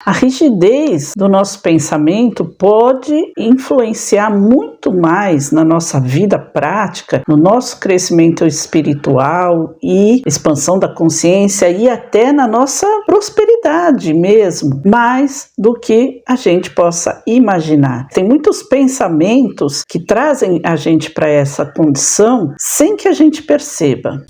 A rigidez do nosso pensamento pode influenciar muito mais na nossa vida prática, no nosso crescimento espiritual e expansão da consciência e até na nossa prosperidade mesmo, mais do que a gente possa imaginar. Tem muitos pensamentos que trazem a gente para essa condição sem que a gente perceba.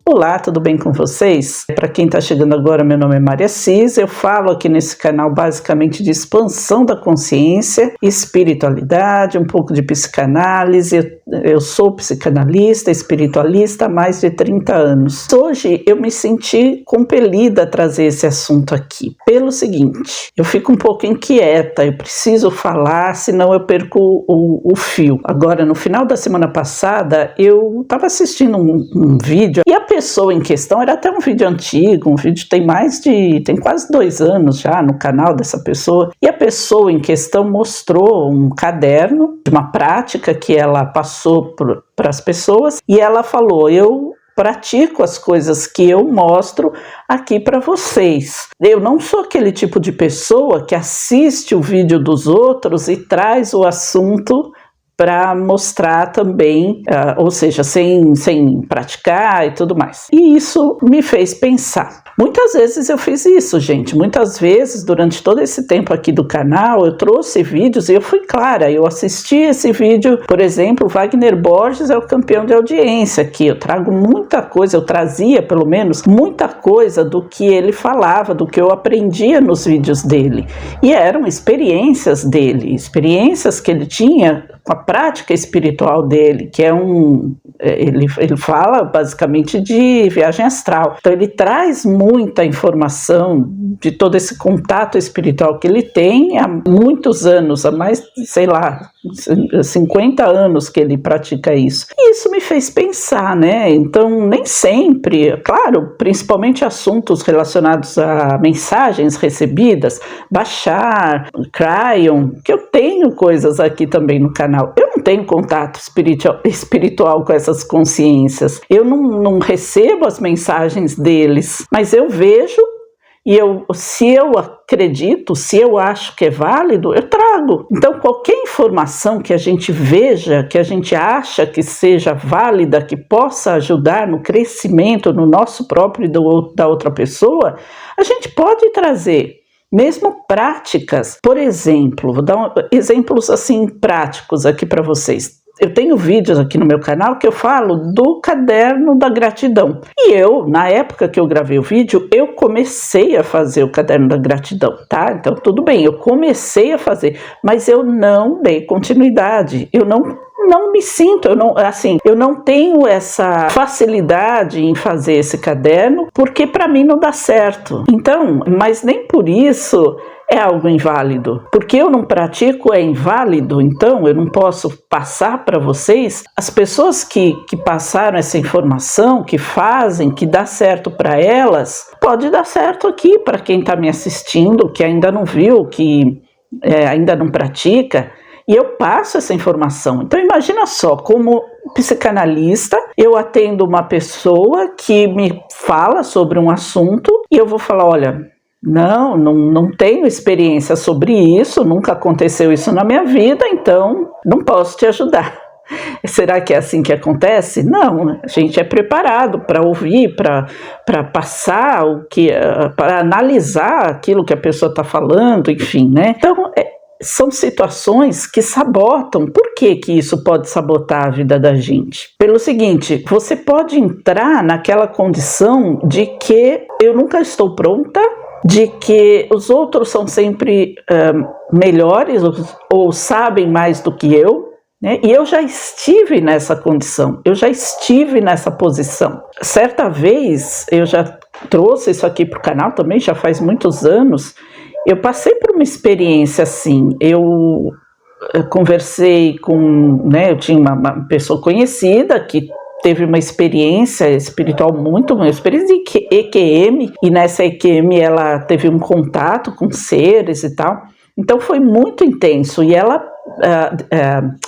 Olá, tudo bem com vocês? Para quem está chegando agora, meu nome é Maria Cis, eu falo aqui nesse canal basicamente de expansão da consciência, espiritualidade, um pouco de psicanálise. Eu sou psicanalista, espiritualista há mais de 30 anos. Hoje eu me senti compelida a trazer esse assunto aqui, pelo seguinte, eu fico um pouco inquieta, eu preciso falar, senão eu perco o fio. Agora, no final da semana passada, eu estava assistindo um vídeo e a pessoa em questão, era até um vídeo antigo, um vídeo tem quase 2 anos já no canal dessa pessoa, e a pessoa em questão mostrou um caderno de uma prática que ela passou para as pessoas, e ela falou, eu pratico as coisas que eu mostro aqui para vocês. Eu não sou aquele tipo de pessoa que assiste o vídeo dos outros e traz o assunto para mostrar também, ou seja, sem praticar e tudo mais. E isso me fez pensar. Muitas vezes eu fiz isso, gente. Muitas vezes, durante todo esse tempo aqui do canal, eu trouxe vídeos e eu fui clara. Eu assisti esse vídeo, por exemplo, Wagner Borges é o campeão de audiência aqui. Eu trago muita coisa, eu trazia pelo menos muita coisa do que ele falava, do que eu aprendia nos vídeos dele. E eram experiências dele, experiências que ele tinha com a prática espiritual dele, que é ele fala basicamente de viagem astral. Então ele traz muita informação de todo esse contato espiritual que ele tem há muitos anos, há mais, 50 anos que ele pratica isso. E isso me fez pensar, né? Então nem sempre, claro, principalmente assuntos relacionados a mensagens recebidas, Bashar, Cryon, que eu tenho coisas aqui também no canal. Eu não tenho contato espiritual com essas consciências. Eu não recebo as mensagens deles, mas eu vejo e se eu acredito, se eu acho que é válido, eu trago. Então, qualquer informação que a gente veja, que a gente acha que seja válida, que possa ajudar no crescimento, no nosso próprio e da outra pessoa, a gente pode trazer. Mesmo práticas, por exemplo, vou dar exemplos assim práticos aqui para vocês. Eu tenho vídeos aqui no meu canal que eu falo do caderno da gratidão. E eu, na época que eu gravei o vídeo, eu comecei a fazer o caderno da gratidão, tá? Então tudo bem, eu comecei a fazer, mas eu não dei continuidade. Eu não me sinto, eu não tenho essa facilidade em fazer esse caderno, porque para mim não dá certo. Então, mas nem por isso é algo inválido. Porque eu não pratico é inválido, então eu não posso passar para vocês. As pessoas que passaram essa informação, que fazem, que dá certo para elas, pode dar certo aqui para quem está me assistindo, que ainda não viu, que ainda não pratica. E eu passo essa informação. Então imagina só, como psicanalista, eu atendo uma pessoa que me fala sobre um assunto e eu vou falar, olha, não tenho experiência sobre isso, nunca aconteceu isso na minha vida, então não posso te ajudar. Será que é assim que acontece? Não, a gente é preparado para ouvir, para passar para analisar aquilo que a pessoa está falando, enfim, né? Então, são situações que sabotam. Por que isso pode sabotar a vida da gente? Pelo seguinte, você pode entrar naquela condição de que eu nunca estou pronta, de que os outros são sempre melhores ou sabem mais do que eu, né? E eu já estive nessa condição, eu já estive nessa posição. Certa vez, eu já trouxe isso aqui para o canal também, já faz muitos anos. Eu passei por uma experiência assim, eu conversei com, eu tinha uma pessoa conhecida que teve uma experiência espiritual uma experiência de EQM, e nessa EQM ela teve um contato com seres e tal, então foi muito intenso, e ela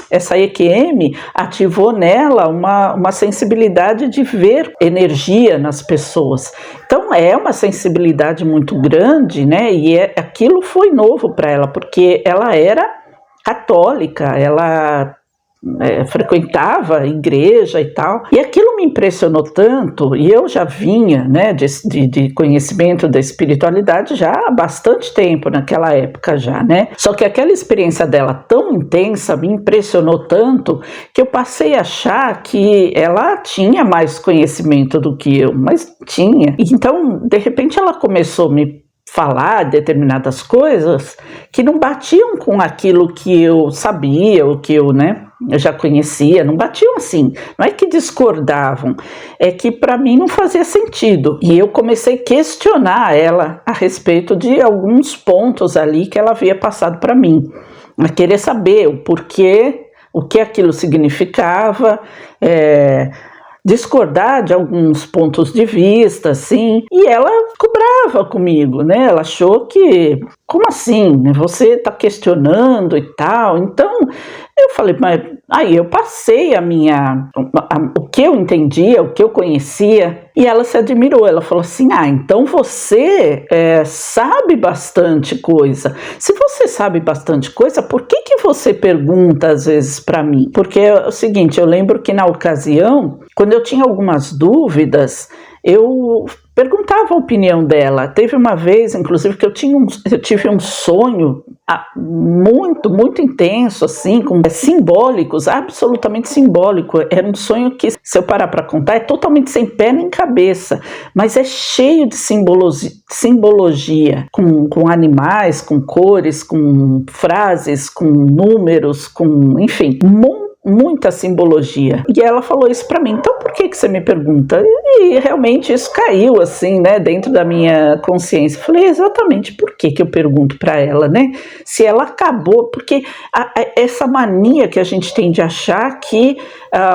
essa EQM ativou nela uma sensibilidade de ver energia nas pessoas. Então é uma sensibilidade muito grande, né? E aquilo foi novo para ela, porque ela era católica, ela frequentava a igreja e tal, e aquilo me impressionou tanto, e eu já vinha, né, de conhecimento da espiritualidade já há bastante tempo, naquela época já, né, só que aquela experiência dela tão intensa me impressionou tanto que eu passei a achar que ela tinha mais conhecimento do que eu, mas tinha. Então, de repente ela começou a me falar determinadas coisas que não batiam com aquilo que eu sabia, o que eu, né, eu já conhecia, não batiam assim, não é que discordavam, é que para mim não fazia sentido. E eu comecei a questionar ela a respeito de alguns pontos ali que ela havia passado para mim, a querer saber o porquê, o que aquilo significava, discordar de alguns pontos de vista, assim, e ela ficou brava comigo, né? Ela achou que, como assim? Você está questionando e tal? Então, eu falei, mas aí eu passei o que eu entendia, o que eu conhecia, e ela se admirou. Ela falou assim, então você sabe bastante coisa. Se você sabe bastante coisa, por que você pergunta às vezes para mim? Porque é o seguinte, eu lembro que na ocasião, quando eu tinha algumas dúvidas, eu perguntava a opinião dela. Teve uma vez, inclusive, que eu tive um sonho muito, muito intenso, assim, com simbólicos, absolutamente simbólico. Era um sonho que, se eu parar para contar, é totalmente sem pé nem cabeça, mas é cheio de simbologia, com animais, com cores, com frases, com números, enfim, muita simbologia. E ela falou isso para mim. Então por que você me pergunta? E realmente isso caiu assim, né, dentro da minha consciência. Falei, exatamente por que eu pergunto para ela, né? Se ela acabou, porque essa mania que a gente tem de achar que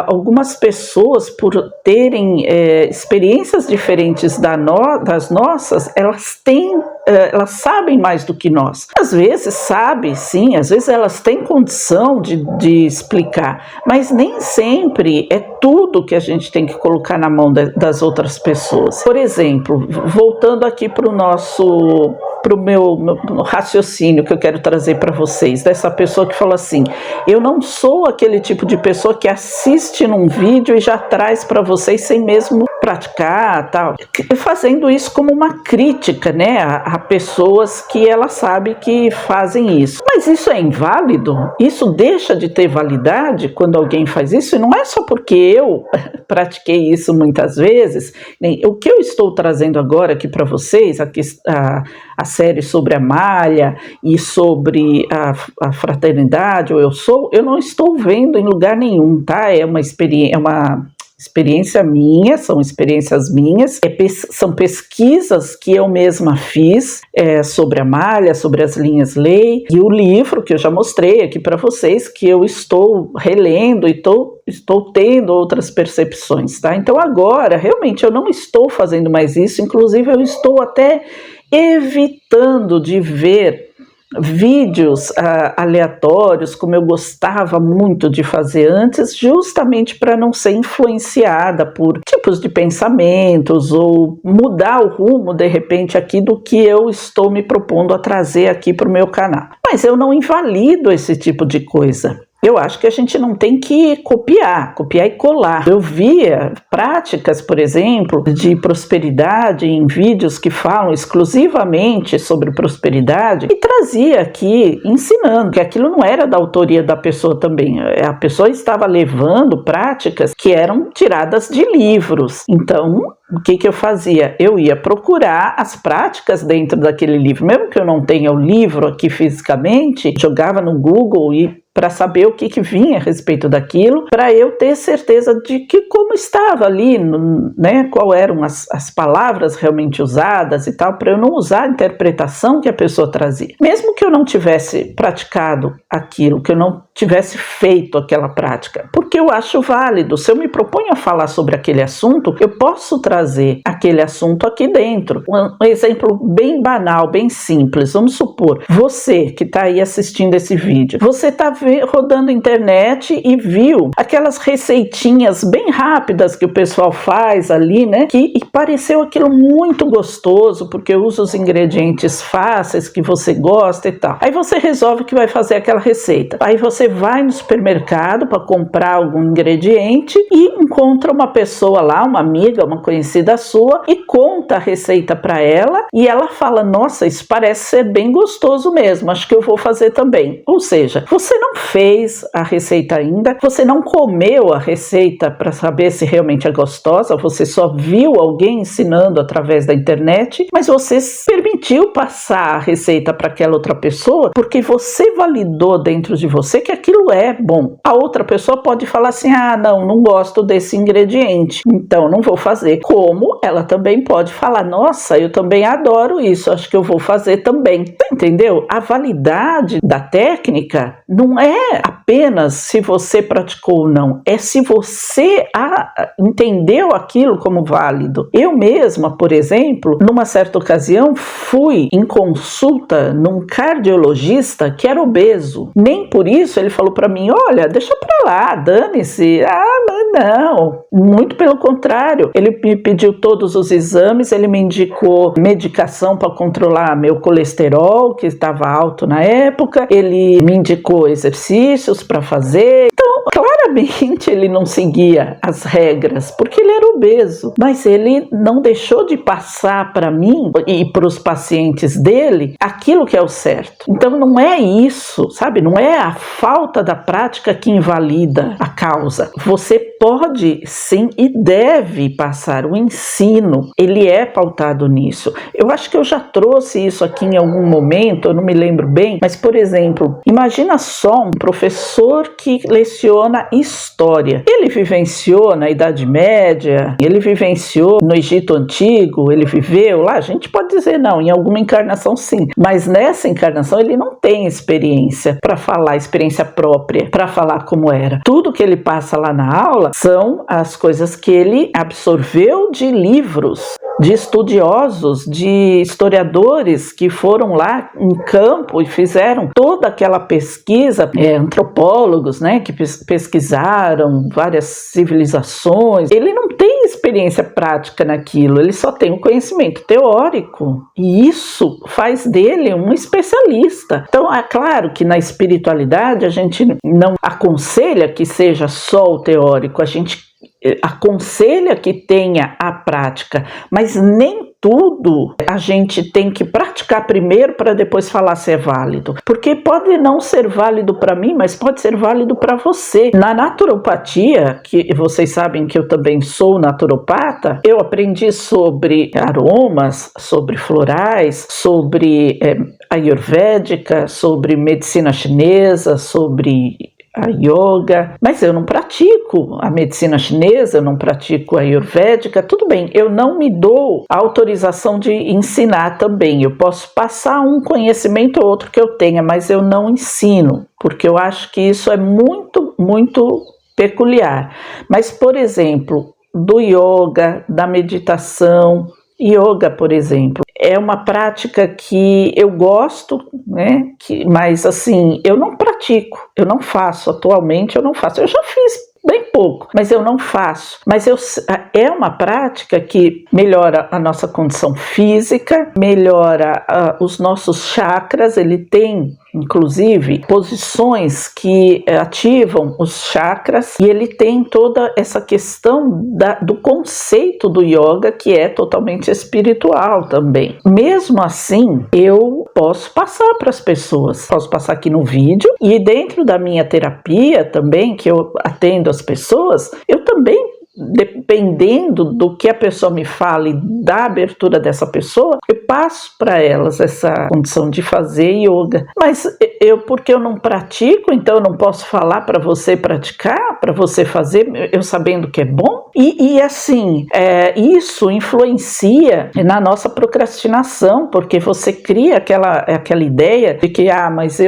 algumas pessoas, por terem experiências diferentes das nossas, elas sabem mais do que nós. Às vezes sabe, sim, às vezes elas têm condição de explicar, mas nem sempre é tudo que a gente tem que colocar na mão das outras pessoas. Por exemplo, voltando aqui para o meu raciocínio que eu quero trazer para vocês, dessa pessoa que falou assim, eu não sou aquele tipo de pessoa que assiste num vídeo e já traz para vocês sem mesmo praticar, tal, fazendo isso como uma crítica, né, a pessoas que ela sabe que fazem isso. Mas isso é inválido? Isso deixa de ter validade quando alguém faz isso? E não é só porque eu pratiquei isso muitas vezes. O que eu estou trazendo agora aqui para vocês, a série sobre a malha e sobre a fraternidade, eu não estou vendo em lugar nenhum, tá? É uma experiência minha, são experiências minhas, são pesquisas que eu mesma fiz sobre a malha, sobre as linhas lei, e o livro que eu já mostrei aqui para vocês, que eu estou relendo e estou tendo outras percepções, tá? Então agora, realmente, eu não estou fazendo mais isso, inclusive eu estou até evitando de ver vídeos aleatórios, como eu gostava muito de fazer antes, justamente para não ser influenciada por tipos de pensamentos ou mudar o rumo, de repente, aqui do que eu estou me propondo a trazer aqui para o meu canal. Mas eu não invalido esse tipo de coisa. Eu acho que a gente não tem que copiar e colar. Eu via práticas, por exemplo, de prosperidade em vídeos que falam exclusivamente sobre prosperidade e trazia aqui ensinando que aquilo não era da autoria da pessoa também. A pessoa estava levando práticas que eram tiradas de livros. Então, o que eu fazia? Eu ia procurar as práticas dentro daquele livro. Mesmo que eu não tenha o livro aqui fisicamente, jogava no Google para saber o que vinha a respeito daquilo, para eu ter certeza de que como estava ali, né, qual eram as palavras realmente usadas e tal, para eu não usar a interpretação que a pessoa trazia. Mesmo que eu não tivesse praticado aquilo, que eu não tivesse feito aquela prática, porque eu acho válido. Se eu me proponho a falar sobre aquele assunto, eu posso trazer aquele assunto aqui dentro. Um exemplo bem banal, bem simples. Vamos supor, você que está aí assistindo esse vídeo, você está rodando internet e viu aquelas receitinhas bem rápidas que o pessoal faz ali, né? E pareceu aquilo muito gostoso, porque usa os ingredientes fáceis que você gosta e tal. Aí você resolve que vai fazer aquela receita. Aí você vai no supermercado para comprar algum ingrediente e encontra uma pessoa lá, uma amiga, uma conhecida sua, e conta a receita para ela, e ela fala: nossa, isso parece ser bem gostoso mesmo, acho que eu vou fazer também. Ou seja, você não fez a receita ainda, você não comeu a receita para saber se realmente é gostosa, você só viu alguém ensinando através da internet, mas você permitiu passar a receita para aquela outra pessoa porque você validou dentro de você que aquilo é bom. A outra pessoa pode falar assim: ah, não gosto desse ingrediente, então não vou fazer. Como ela também pode falar: nossa, eu também adoro isso, acho que eu vou fazer também. Entendeu? A validade da técnica não é apenas se você praticou ou não, é se você entendeu aquilo como válido. Eu mesma, por exemplo, numa certa ocasião fui em consulta num cardiologista que era obeso. Nem por isso ele falou para mim: olha, deixa pra lá, dane-se. Não, muito pelo contrário. Ele me pediu todos os exames, ele me indicou medicação para controlar meu colesterol, que estava alto na época, ele me indicou exercícios para fazer. Então, claramente ele não seguia as regras, porque ele era obeso, mas ele não deixou de passar para mim e para os pacientes dele aquilo que é o certo. Então não é isso, sabe? Não é a falta da prática que invalida a causa. Você pode sim e deve passar o ensino, ele é pautado nisso. Eu acho que eu já trouxe isso aqui em algum momento, eu não me lembro bem, mas por exemplo, imagina só um professor que leciona história. Ele vivenciou na Idade Média, ele vivenciou no Egito Antigo, ele viveu lá, a gente pode dizer não, em alguma encarnação sim, mas nessa encarnação ele não tem experiência para falar, experiência própria, para falar como era. Tudo que ele passa lá na aula são as coisas que ele absorveu de livros, de estudiosos, de historiadores que foram lá em campo e fizeram toda aquela pesquisa, antropólogos, né, que pesquisaram várias civilizações. Ele não tem experiência prática naquilo, ele só tem o conhecimento teórico, e isso faz dele um especialista. Então é claro que na espiritualidade a gente não aconselha que seja só o teórico, a gente aconselha que tenha a prática, mas nem tudo a gente tem que praticar primeiro para depois falar se é válido, porque pode não ser válido para mim, mas pode ser válido para você. Na naturopatia, que vocês sabem que eu também sou naturopata, eu aprendi sobre aromas, sobre florais, sobre ayurvédica, sobre medicina chinesa, sobre a yoga, mas eu não pratico a medicina chinesa, eu não pratico a ayurvédica. Tudo bem, eu não me dou a autorização de ensinar também, eu posso passar um conhecimento ou outro que eu tenha, mas eu não ensino, porque eu acho que isso é muito, muito peculiar. Mas, por exemplo, do yoga, da meditação, yoga, por exemplo, é uma prática que eu gosto, né? Mas assim, eu não pratico, eu não faço atualmente, eu não faço. Eu já fiz bem pouco, mas eu não faço. Mas é uma prática que melhora a nossa condição física, melhora os nossos chakras. Ele tem, inclusive, posições que ativam os chakras, e ele tem toda essa questão do conceito do yoga, que é totalmente espiritual também. Mesmo assim, eu posso passar para as pessoas, posso passar aqui no vídeo, e dentro da minha terapia também, que eu atendo as pessoas, eu também, dependendo do que a pessoa me fala e da abertura dessa pessoa, eu passo para elas essa condição de fazer yoga. Mas porque eu não pratico, então eu não posso falar para você praticar, para você fazer, eu sabendo que é bom? E assim, isso influencia na nossa procrastinação, porque você cria aquela ideia de que, mas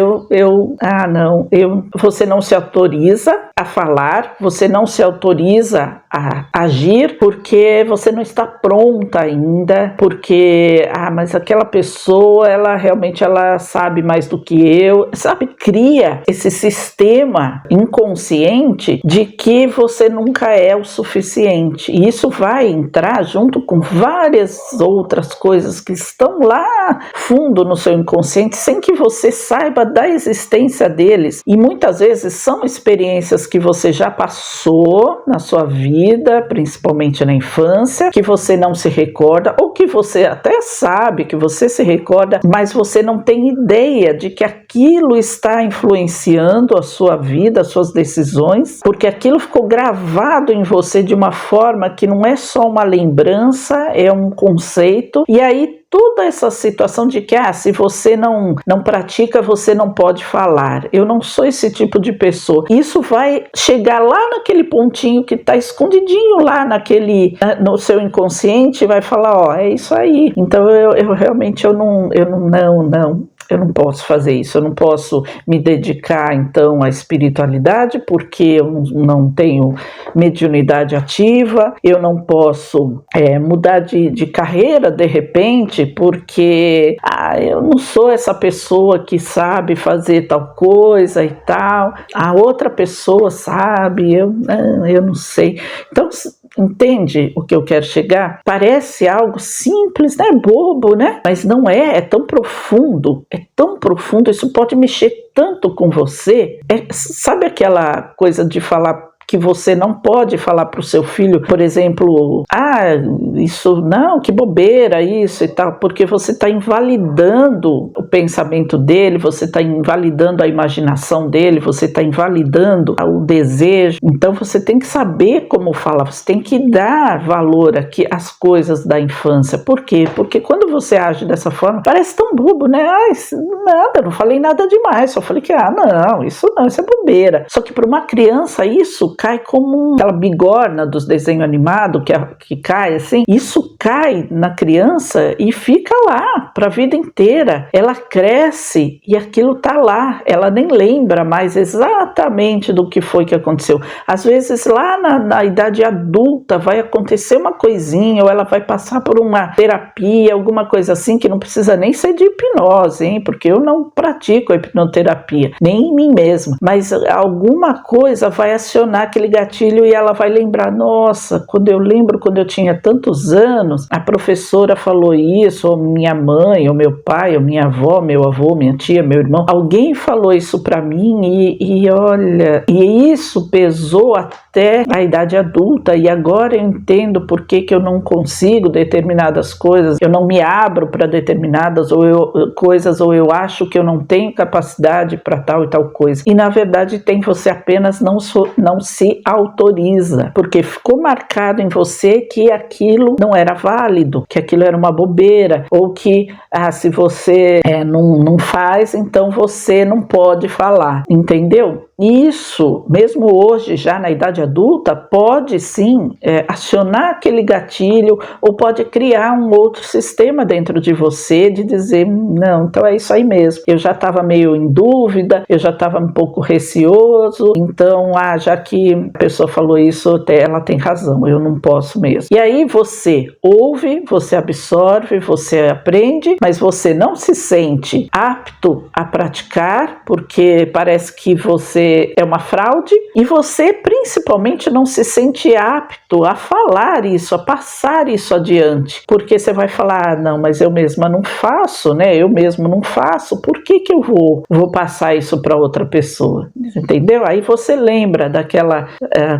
você não se autoriza a falar, você não se autoriza a agir porque você não está pronta ainda, porque, mas aquela pessoa, ela realmente sabe mais do que eu, sabe? Cria esse sistema inconsciente de que você nunca é o suficiente, e isso vai entrar junto com várias outras coisas que estão lá fundo no seu inconsciente, sem que você saiba da existência deles, e muitas vezes são experiências que você já passou na sua vida, principalmente na infância, que você não se recorda, ou que você até sabe que você se recorda, mas você não tem ideia de que aquilo está influenciando a sua vida, as suas decisões, porque aquilo ficou gravado em você de uma forma que não é só uma lembrança, é um conceito, e aí toda essa situação de que se você não pratica, você não pode falar. Eu não sou esse tipo de pessoa. Isso vai chegar lá naquele pontinho que está escondidinho lá no seu inconsciente, e vai falar, é isso aí. Então eu realmente eu não posso fazer isso, eu não posso me dedicar então à espiritualidade porque eu não tenho mediunidade ativa, eu não posso mudar de carreira de repente porque eu não sou essa pessoa que sabe fazer tal coisa e tal, a outra pessoa sabe, eu não sei. Então, entende o que eu quero chegar? Parece algo simples, né? Bobo, né? Mas não é tão profundo, isso pode mexer tanto com você. Sabe aquela coisa de falar que você não pode falar para o seu filho, por exemplo, isso não, que bobeira isso e tal, porque você está invalidando o pensamento dele, você está invalidando a imaginação dele, você está invalidando o desejo. Então você tem que saber como falar, você tem que dar valor aqui às coisas da infância. Por quê? Porque quando você age dessa forma, parece tão bobo, né? Nada, não falei nada demais, só falei que, isso é bobeira. Só que para uma criança isso cai como aquela bigorna dos desenhos animados que cai assim, isso cai na criança e fica lá para a vida inteira. Ela cresce e aquilo tá lá, ela nem lembra mais exatamente do que foi que aconteceu. Às vezes lá na idade adulta vai acontecer uma coisinha, ou ela vai passar por uma terapia, alguma coisa assim, que não precisa nem ser de hipnose, hein? Porque eu não pratico a hipnoterapia, nem em mim mesma, mas alguma coisa vai acionar aquele gatilho e ela vai lembrar, nossa, quando eu tinha tantos anos, a professora falou isso, ou minha mãe, ou meu pai, ou minha avó, meu avô, minha tia, meu irmão, alguém falou isso pra mim e olha, e isso pesou até a idade adulta, e agora eu entendo por que eu não consigo determinadas coisas, eu não me abro para determinadas coisas, ou eu acho que eu não tenho capacidade para tal e tal coisa, e na verdade você apenas não se autoriza, porque ficou marcado em você que aquilo não era válido, que aquilo era uma bobeira, ou que se você não faz, então você não pode falar, entendeu? Isso, mesmo hoje, já na idade adulta, pode sim acionar aquele gatilho, ou pode criar um outro sistema dentro de você de dizer, não, então é isso aí mesmo, eu já estava meio em dúvida, eu já estava um pouco receoso, então já que a pessoa falou isso, ela tem razão, eu não posso mesmo. E aí você ouve, você absorve, você aprende, mas você não se sente apto a praticar, porque parece que você é uma fraude, e você principalmente não se sente apto a falar isso, a passar isso adiante, porque você vai falar, não, mas eu mesma não faço, né? Eu mesmo não faço, por que eu vou passar isso para outra pessoa? Entendeu? Aí você lembra daquela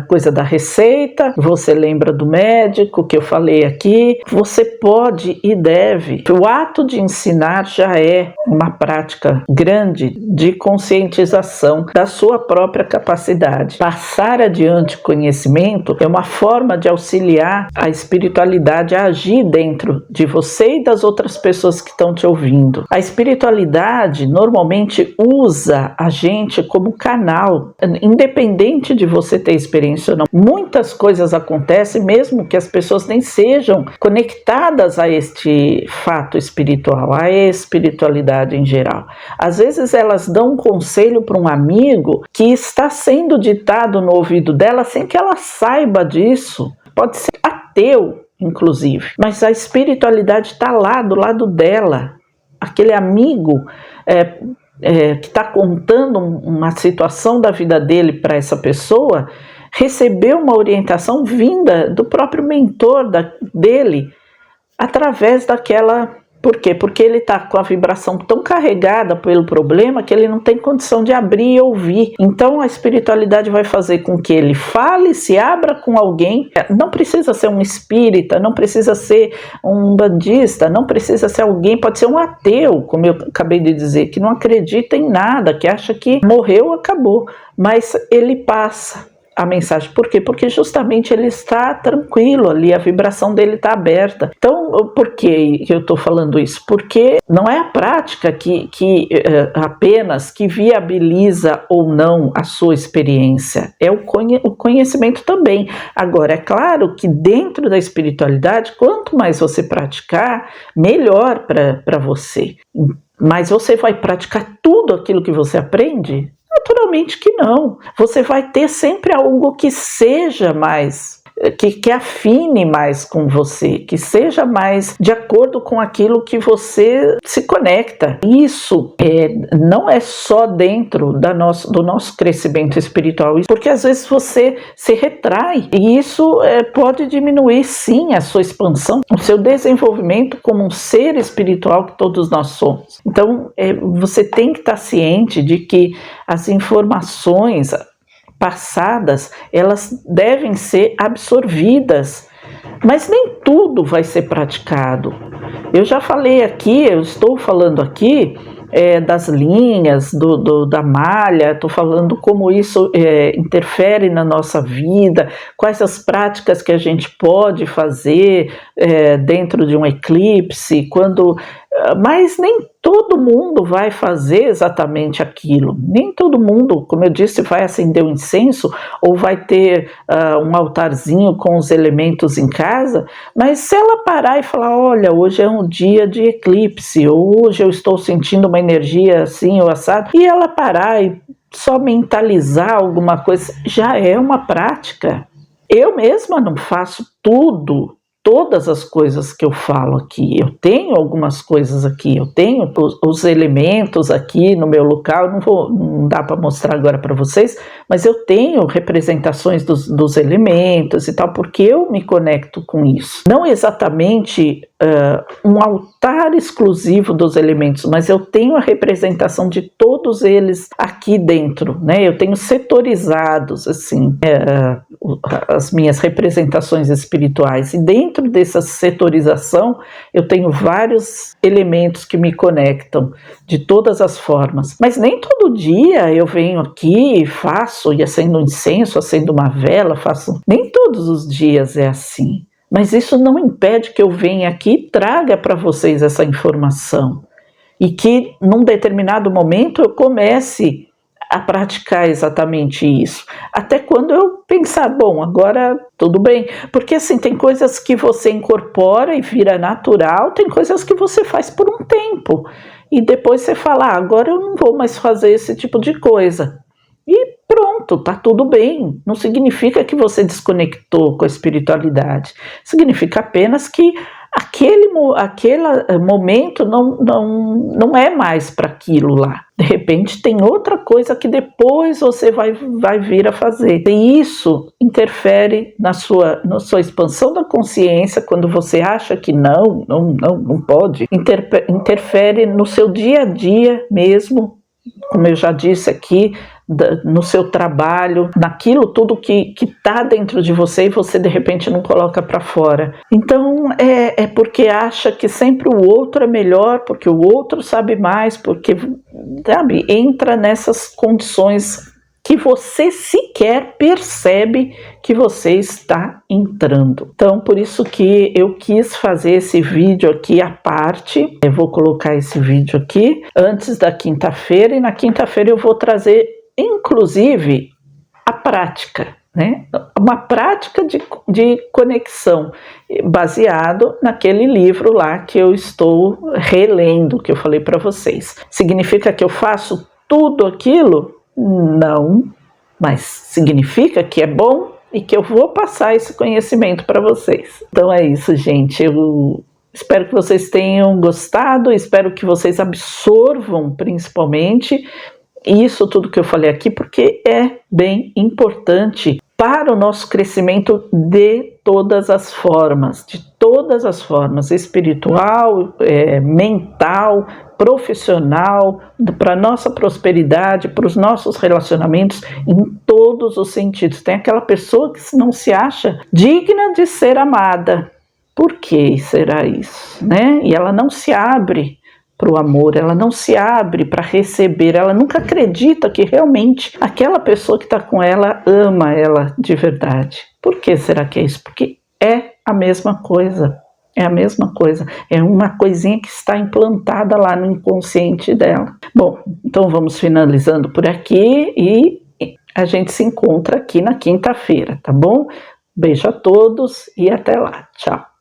coisa da receita, você lembra do médico que eu falei aqui, você pode e deve. O ato de ensinar já é uma prática grande de conscientização da sua sua própria capacidade. Passar adiante conhecimento é uma forma de auxiliar a espiritualidade a agir dentro de você e das outras pessoas que estão te ouvindo. A espiritualidade normalmente usa a gente como canal, independente de você ter experiência ou não. Muitas coisas acontecem mesmo que as pessoas nem sejam conectadas a este fato espiritual, a espiritualidade em geral. Às vezes elas dão um conselho para um amigo que está sendo ditado no ouvido dela sem que ela saiba disso. Pode ser ateu, inclusive, mas a espiritualidade está lá do lado dela. Aquele amigo que está contando uma situação da vida dele para essa pessoa recebeu uma orientação vinda do próprio mentor dele através daquela... Por quê? Porque ele está com a vibração tão carregada pelo problema que ele não tem condição de abrir e ouvir. Então a espiritualidade vai fazer com que ele fale, se abra com alguém. Não precisa ser um espírita, não precisa ser um bandista, não precisa ser alguém, pode ser um ateu, como eu acabei de dizer, que não acredita em nada, que acha que morreu, acabou. Mas ele passa a mensagem. Por quê? Porque justamente ele está tranquilo ali, a vibração dele está aberta. Então, por que eu estou falando isso? Porque não é a prática que apenas que viabiliza ou não a sua experiência, é o conhecimento também. Agora, é claro que dentro da espiritualidade, quanto mais você praticar, melhor para você. Mas você vai praticar tudo aquilo que você aprende? Naturalmente que não. Você vai ter sempre algo que seja mais, que afine mais com você, que seja mais de acordo com aquilo que você se conecta. Isso não é só dentro do nosso crescimento espiritual, porque às vezes você se retrai e isso pode diminuir sim a sua expansão, o seu desenvolvimento como um ser espiritual que todos nós somos. Então você tem que estar ciente de que as informações passadas, elas devem ser absorvidas, mas nem tudo vai ser praticado. Eu já falei aqui, eu estou falando aqui das linhas, da malha, estou falando como isso interfere na nossa vida, quais as práticas que a gente pode fazer dentro de um eclipse, mas nem todo mundo vai fazer exatamente aquilo, nem todo mundo, como eu disse, vai acender um incenso ou vai ter um altarzinho com os elementos em casa, mas se ela parar e falar, olha, hoje é um dia de eclipse, hoje eu estou sentindo uma energia assim ou assado, e ela parar e só mentalizar alguma coisa, já é uma prática. Eu mesma não faço todas as coisas que eu falo aqui. Eu tenho algumas coisas aqui, eu tenho os elementos aqui no meu local, não dá para mostrar agora para vocês, mas eu tenho representações dos elementos e tal, porque eu me conecto com isso. Não exatamente um altar exclusivo dos elementos, mas eu tenho a representação de todos eles aqui dentro, né? Eu tenho setorizados, assim, as minhas representações espirituais, e dentro dessa setorização eu tenho vários elementos que me conectam de todas as formas, mas nem todo dia eu venho aqui e faço, e acendo um incenso, acendo uma vela, nem todos os dias é assim. Mas isso não impede que eu venha aqui e traga para vocês essa informação. E que, num determinado momento, eu comece a praticar exatamente isso. Até quando eu pensar, bom, agora tudo bem. Porque, assim, tem coisas que você incorpora e vira natural, tem coisas que você faz por um tempo. E depois você fala, agora eu não vou mais fazer esse tipo de coisa. E pronto, tá tudo bem. Não significa que você desconectou com a espiritualidade. Significa apenas que aquele momento não é mais para aquilo lá. De repente tem outra coisa que depois você vai vir a fazer. E isso interfere na sua expansão da consciência, quando você acha que não pode. Interfere no seu dia a dia mesmo, como eu já disse aqui, no seu trabalho, naquilo tudo que está dentro de você e você de repente não coloca para fora. Então é porque acha que sempre o outro é melhor, porque o outro sabe mais, porque, sabe, entra nessas condições que você sequer percebe que você está entrando. Então, por isso que eu quis fazer esse vídeo aqui à parte. Eu vou colocar esse vídeo aqui antes da quinta-feira, e na quinta-feira eu vou trazer, inclusive, a prática, né? Uma prática de conexão, baseado naquele livro lá que eu estou relendo, que eu falei para vocês. Significa que eu faço tudo aquilo? Não, mas significa que é bom e que eu vou passar esse conhecimento para vocês. Então é isso, gente. Eu espero que vocês tenham gostado, espero que vocês absorvam principalmente isso tudo que eu falei aqui, porque é bem importante para o nosso crescimento de todas as formas, espiritual, mental, profissional, para a nossa prosperidade, para os nossos relacionamentos, em todos os sentidos. Tem aquela pessoa que não se acha digna de ser amada. Por que será isso, né? E ela não se abre para o amor, ela não se abre para receber, ela nunca acredita que realmente aquela pessoa que está com ela ama ela de verdade. Por que será que é isso? Porque é a mesma coisa, é uma coisinha que está implantada lá no inconsciente dela. Bom, então vamos finalizando por aqui e a gente se encontra aqui na quinta-feira, tá bom? Beijo a todos e até lá, tchau!